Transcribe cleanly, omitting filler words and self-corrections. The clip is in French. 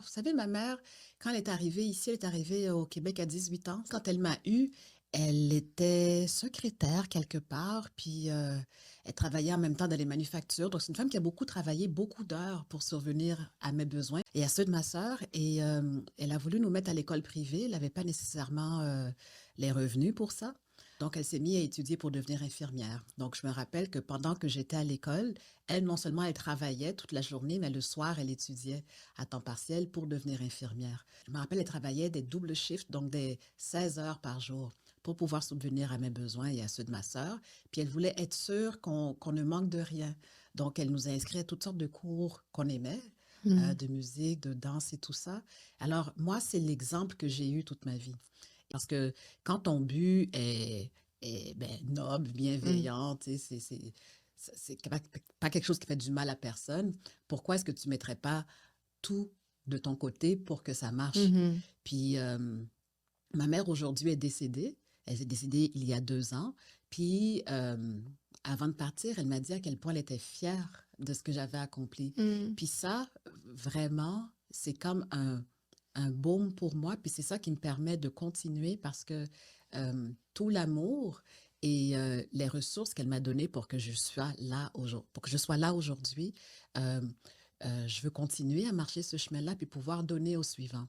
Vous savez, ma mère, quand elle est arrivée ici, elle est arrivée au Québec à 18 ans. Quand elle m'a eue, elle était secrétaire quelque part, puis elle travaillait en même temps dans les manufactures. Donc, c'est une femme qui a beaucoup travaillé, beaucoup d'heures pour survenir à mes besoins et à ceux de ma sœur. Et elle a voulu nous mettre à l'école privée. Elle n'avait pas nécessairement les revenus pour ça. Donc, elle s'est mise à étudier pour devenir infirmière. Donc, je me rappelle que pendant que j'étais à l'école, elle, non seulement elle travaillait toute la journée, mais le soir, elle étudiait à temps partiel pour devenir infirmière. Je me rappelle, elle travaillait des doubles shifts, donc des 16 heures par jour pour pouvoir subvenir à mes besoins et à ceux de ma sœur. Puis elle voulait être sûre qu'on ne manque de rien. Donc, elle nous a inscrits à toutes sortes de cours qu'on aimait, Mmh. de musique, de danse et tout ça. Alors, moi, c'est l'exemple que j'ai eu toute ma vie. Parce que quand ton but est ben, noble, Mmh. bienveillant, tu sais, c'est pas quelque chose qui fait du mal à personne, pourquoi est-ce que tu ne mettrais pas tout de ton côté pour que ça marche? Mmh. Puis, ma mère aujourd'hui est décédée. Elle est décédée il y a 2 ans. Puis, avant de partir, elle m'a dit à quel point elle était fière de ce que j'avais accompli. Mmh. Puis ça, vraiment, c'est comme un baume pour moi. Puis c'est ça qui me permet de continuer parce que tout l'amour et les ressources qu'elle m'a données pour que je sois là aujourd'hui, pour que je sois là aujourd'hui, je veux continuer à marcher ce chemin-là puis pouvoir donner au suivant.